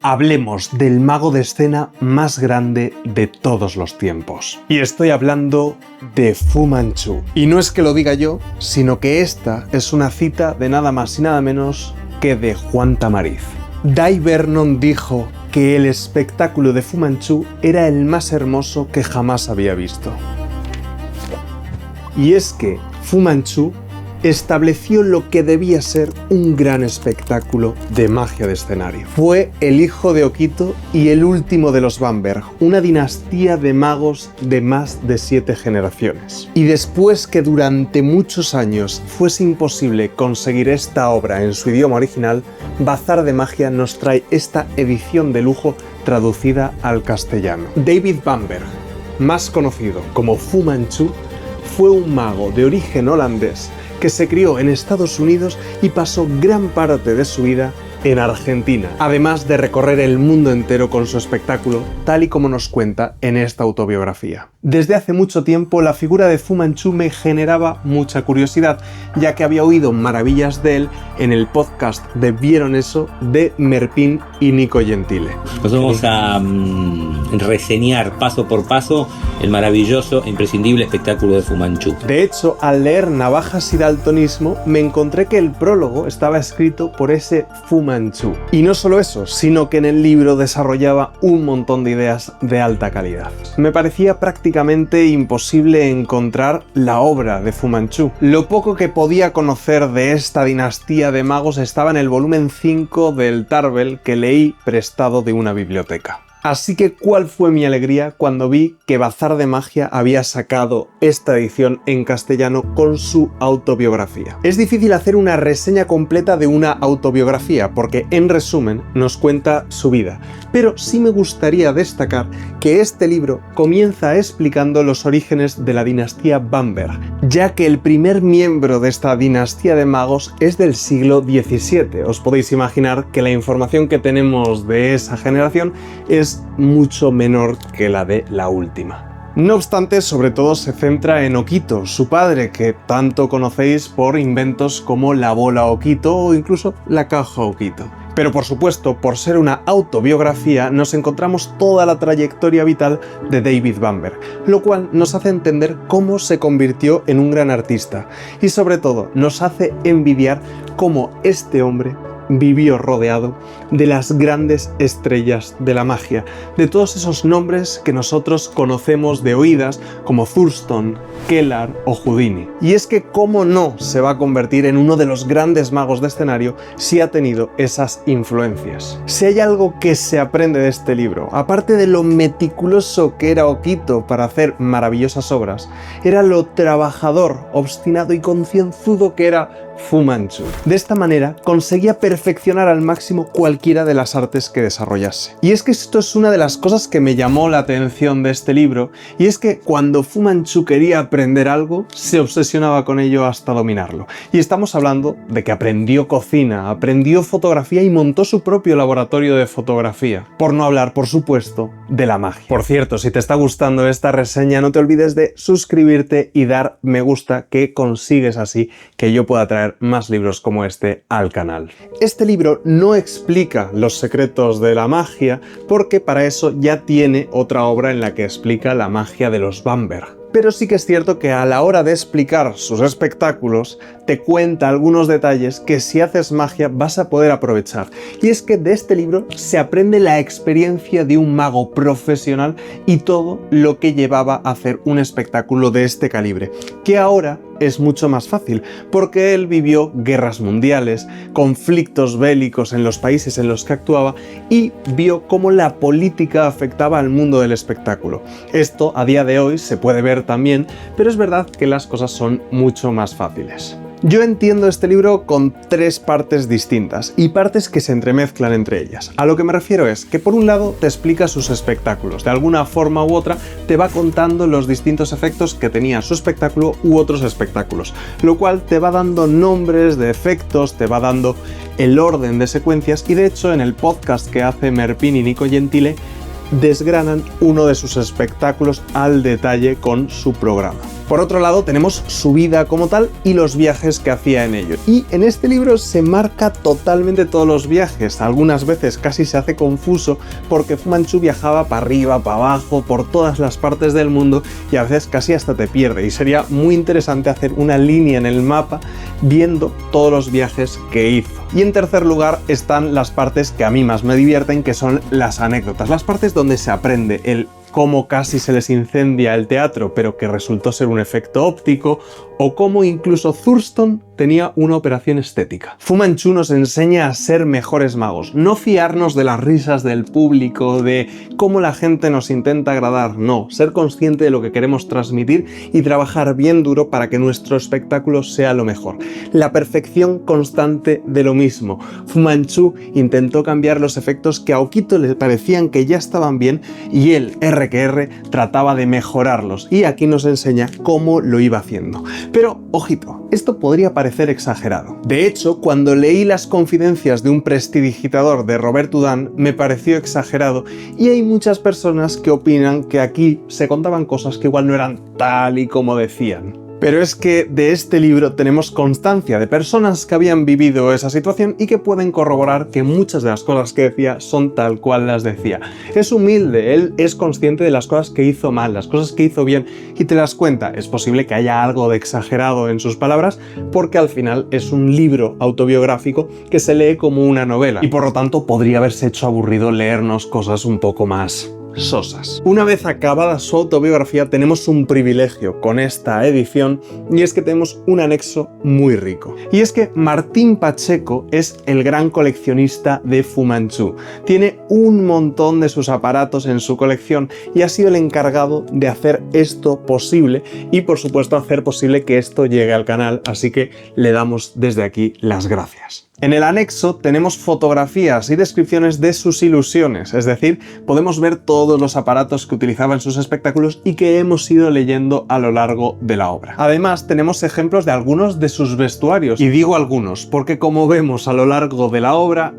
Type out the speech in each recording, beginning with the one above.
Hablemos del mago de escena más grande de todos los tiempos. Y estoy hablando de Fu Manchu. Y no es que lo diga yo, sino que esta es una cita de nada más y nada menos que de Juan Tamariz. Dai Vernon dijo que el espectáculo de Fu Manchu era el más hermoso que jamás había visto. Y es que Fu Manchu estableció lo que debía ser un gran espectáculo de magia de escenario. Fue el hijo de Okito y el último de los Bamberg, una dinastía de magos de más de 7 generaciones. Y después que durante muchos años fuese imposible conseguir esta obra en su idioma original, Bazar de Magia nos trae esta edición de lujo traducida al castellano. David Bamberg, más conocido como Fu Manchu, fue un mago de origen holandés que se crió en Estados Unidos y pasó gran parte de su vida en Argentina, además de recorrer el mundo entero con su espectáculo, tal y como nos cuenta en esta autobiografía. Desde hace mucho tiempo la figura de Fu Manchu me generaba mucha curiosidad, ya que había oído maravillas de él en el podcast de ¿Vieron eso? De Merpin y Nico Gentile. Nos vamos a reseñar paso por paso el maravilloso e imprescindible espectáculo de Fu Manchu. De hecho, al leer Navajas y Daltonismo, me encontré que el prólogo estaba escrito por ese Fu Manchu. Y no solo eso, sino que en el libro desarrollaba un montón de ideas de alta calidad. Me parecía prácticamente imposible encontrar la obra de Fu Manchu. Lo poco que podía conocer de esta dinastía de magos estaba en el volumen 5 del Tarbell que leí prestado de una biblioteca. Así que ¿cuál fue mi alegría cuando vi que Bazar de Magia había sacado esta edición en castellano con su autobiografía? Es difícil hacer una reseña completa de una autobiografía porque en resumen nos cuenta su vida, pero sí me gustaría destacar que este libro comienza explicando los orígenes de la dinastía Bamberg, ya que el primer miembro de esta dinastía de magos es del siglo XVII. Os podéis imaginar que la información que tenemos de esa generación es mucho menor que la de la última. No obstante, sobre todo se centra en Okito, su padre, que tanto conocéis por inventos como la bola Okito o incluso la caja Okito. Pero por supuesto, por ser una autobiografía, nos encontramos toda la trayectoria vital de David Bamberg, lo cual nos hace entender cómo se convirtió en un gran artista y sobre todo nos hace envidiar cómo este hombre vivió rodeado de las grandes estrellas de la magia, de todos esos nombres que nosotros conocemos de oídas como Thurston, Kellar o Houdini. Y es que cómo no se va a convertir en uno de los grandes magos de escenario si ha tenido esas influencias. Si hay algo que se aprende de este libro, aparte de lo meticuloso que era Okito para hacer maravillosas obras, era lo trabajador, obstinado y concienzudo que era Fu Manchu. De esta manera conseguía perfeccionar al máximo cualquiera de las artes que desarrollase. Y es que esto es una de las cosas que me llamó la atención de este libro, y es que cuando Fu Manchu quería aprender algo, se obsesionaba con ello hasta dominarlo. Y estamos hablando de que aprendió cocina, aprendió fotografía y montó su propio laboratorio de fotografía. Por no hablar, por supuesto, de la magia. Por cierto, si te está gustando esta reseña, no te olvides de suscribirte y dar me gusta, que consigues así que yo pueda traer más libros como este al canal. Este libro no explica los secretos de la magia porque para eso ya tiene otra obra en la que explica la magia de los Bamberg. Pero sí que es cierto que a la hora de explicar sus espectáculos te cuenta algunos detalles que si haces magia vas a poder aprovechar. Y es que de este libro se aprende la experiencia de un mago profesional y todo lo que llevaba a hacer un espectáculo de este calibre, que ahora es mucho más fácil, porque él vivió guerras mundiales, conflictos bélicos en los países en los que actuaba y vio cómo la política afectaba al mundo del espectáculo. Esto a día de hoy se puede ver también, pero es verdad que las cosas son mucho más fáciles. Yo entiendo este libro con 3 partes distintas y partes que se entremezclan entre ellas. A lo que me refiero es que por un lado te explica sus espectáculos, de alguna forma u otra te va contando los distintos efectos que tenía su espectáculo u otros espectáculos, lo cual te va dando nombres de efectos, te va dando el orden de secuencias y de hecho en el podcast que hace Merpin y Nico Gentile desgranan uno de sus espectáculos al detalle con su programa. Por otro lado, tenemos su vida como tal y los viajes que hacía en ellos. Y en este libro se marca totalmente todos los viajes. Algunas veces casi se hace confuso porque Fu Manchu viajaba para arriba, para abajo, por todas las partes del mundo y a veces casi hasta te pierde. Y sería muy interesante hacer una línea en el mapa viendo todos los viajes que hizo. Y en tercer lugar están las partes que a mí más me divierten, que son las anécdotas, las partes donde se aprende el cómo casi se les incendia el teatro, pero que resultó ser un efecto óptico, o cómo incluso Thurston tenía una operación estética. Fu Manchu nos enseña a ser mejores magos, no fiarnos de las risas del público, de cómo la gente nos intenta agradar, no, ser consciente de lo que queremos transmitir y trabajar bien duro para que nuestro espectáculo sea lo mejor. La perfección constante de lo mismo. Fu Manchu intentó cambiar los efectos que a Okito le parecían que ya estaban bien y él, R&R, trataba de mejorarlos y aquí nos enseña cómo lo iba haciendo. Pero, ojito, esto podría parecer exagerado. De hecho, cuando leí las confidencias de un prestidigitador de Robert Houdin, me pareció exagerado y hay muchas personas que opinan que aquí se contaban cosas que igual no eran tal y como decían. Pero es que de este libro tenemos constancia de personas que habían vivido esa situación y que pueden corroborar que muchas de las cosas que decía son tal cual las decía. Es humilde, él es consciente de las cosas que hizo mal, las cosas que hizo bien y te las cuenta. Es posible que haya algo de exagerado en sus palabras porque al final es un libro autobiográfico que se lee como una novela y por lo tanto podría haberse hecho aburrido leernos cosas un poco más sosas. Una vez acabada su autobiografía tenemos un privilegio con esta edición y es que tenemos un anexo muy rico. Y es que Martín Pacheco es el gran coleccionista de Fu Manchu. Tiene un montón de sus aparatos en su colección y ha sido el encargado de hacer esto posible y por supuesto hacer posible que esto llegue al canal, así que le damos desde aquí las gracias. En el anexo tenemos fotografías y descripciones de sus ilusiones, es decir, podemos ver todos los aparatos que utilizaba en sus espectáculos y que hemos ido leyendo a lo largo de la obra. Además, tenemos ejemplos de algunos de sus vestuarios, y digo algunos porque como vemos a lo largo de la obra,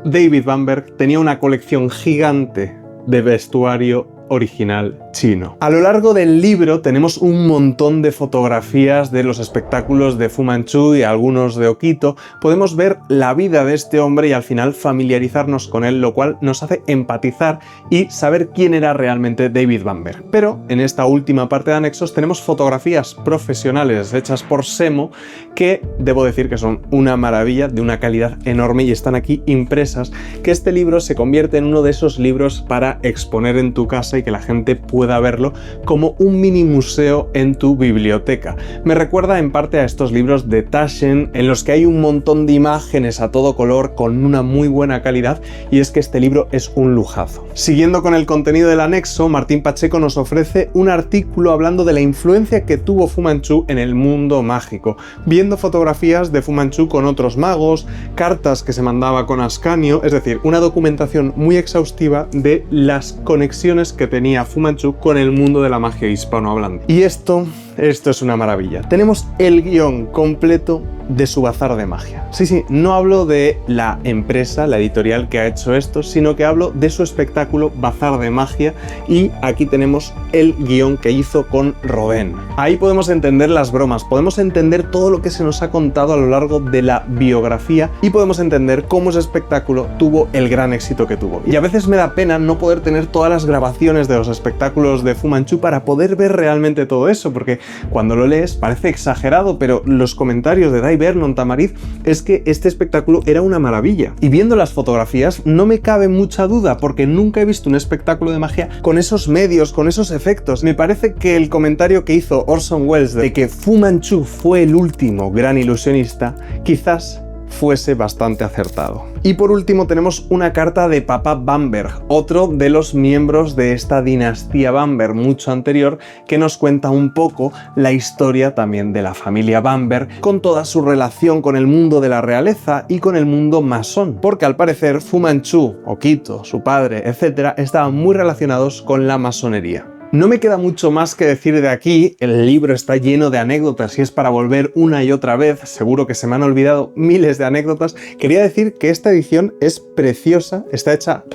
David Bamberg tenía una colección gigante de vestuario original chino. A lo largo del libro tenemos un montón de fotografías de los espectáculos de Fu Manchu y algunos de Okito. Podemos ver la vida de este hombre y al final familiarizarnos con él, lo cual nos hace empatizar y saber quién era realmente David Bamberg. Pero en esta última parte de anexos tenemos fotografías profesionales hechas por Semo que debo decir que son una maravilla, de una calidad enorme y están aquí impresas, que este libro se convierte en uno de esos libros para exponer en tu casa y que la gente pueda verlo como un mini museo en tu biblioteca. Me recuerda en parte a estos libros de Taschen en los que hay un montón de imágenes a todo color con una muy buena calidad y es que este libro es un lujazo. Siguiendo con el contenido del anexo, Martín Pacheco nos ofrece un artículo hablando de la influencia que tuvo Fu Manchu en el mundo mágico, viendo fotografías de Fu Manchu con otros magos, cartas que se mandaba con Ascanio, es decir, una documentación muy exhaustiva de las conexiones que tenía Fu Manchu con el mundo de la magia hispanohablante. Y esto es una maravilla. Tenemos el guión completo de su bazar de magia. Sí, no hablo de la empresa, la editorial que ha hecho esto, sino que hablo de su espectáculo Bazar de Magia y aquí tenemos el guión que hizo con Rodin. Ahí podemos entender las bromas, podemos entender todo lo que se nos ha contado a lo largo de la biografía y podemos entender cómo ese espectáculo tuvo el gran éxito que tuvo. Y a veces me da pena no poder tener todas las grabaciones de los espectáculos de Fu Manchu para poder ver realmente todo eso, porque cuando lo lees parece exagerado, pero los comentarios de Dai Vernon Tamariz es que este espectáculo era una maravilla. Y viendo las fotografías no me cabe mucha duda porque nunca he visto un espectáculo de magia con esos medios, con esos efectos. Me parece que el comentario que hizo Orson Welles de que Fu Manchu fue el último gran ilusionista quizás fuese bastante acertado. Y por último tenemos una carta de Papa Bamberg, otro de los miembros de esta dinastía Bamberg mucho anterior, que nos cuenta un poco la historia también de la familia Bamberg, con toda su relación con el mundo de la realeza y con el mundo masón, porque al parecer Fu Manchu, Okito, su padre, etc., estaban muy relacionados con la masonería. No me queda mucho más que decir de aquí, el libro está lleno de anécdotas y es para volver una y otra vez, seguro que se me han olvidado miles de anécdotas. Quería decir que esta edición es preciosa, está hecha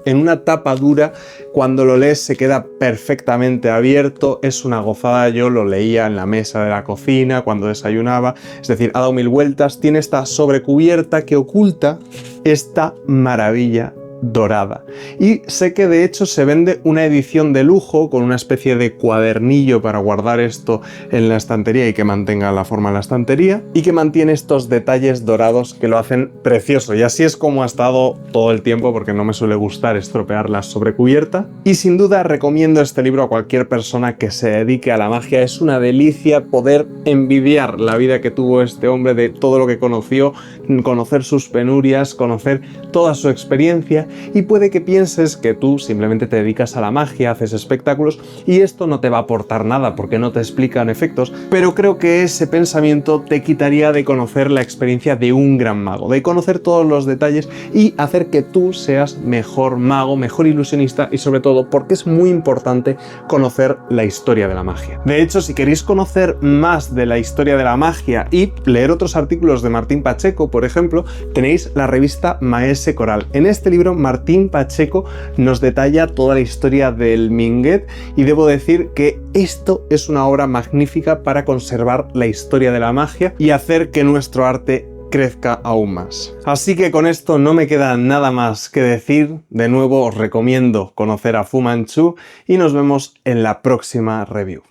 en una tapa dura. Cuando lo lees se queda perfectamente abierto, es una gozada. Yo lo leía en la mesa de la cocina, cuando desayunaba, es decir, ha dado mil vueltas. Tiene esta sobrecubierta que oculta esta maravilla dorada. Y sé que de hecho se vende una edición de lujo con una especie de cuadernillo para guardar esto en la estantería y que mantenga la forma de la estantería, y que mantiene estos detalles dorados que lo hacen precioso. Y así es como ha estado todo el tiempo, porque no me suele gustar estropear la sobrecubierta. Y sin duda recomiendo este libro a cualquier persona que se dedique a la magia. Es una delicia poder envidiar la vida que tuvo este hombre, de todo lo que conoció, conocer sus penurias, conocer toda su experiencia. Y puede que pienses que tú simplemente te dedicas a la magia, haces espectáculos y esto no te va a aportar nada porque no te explican efectos, pero creo que ese pensamiento te quitaría de conocer la experiencia de un gran mago, de conocer todos los detalles y hacer que tú seas mejor mago, mejor ilusionista, y sobre todo porque es muy importante conocer la historia de la magia. De hecho, si queréis conocer más de la historia de la magia y leer otros artículos de Martín Pacheco, por ejemplo, tenéis la revista Maese Coral. En este libro Martín Pacheco nos detalla toda la historia del Minguet y debo decir que esto es una obra magnífica para conservar la historia de la magia y hacer que nuestro arte crezca aún más. Así que con esto no me queda nada más que decir. De nuevo os recomiendo conocer a Fu Manchu y nos vemos en la próxima review.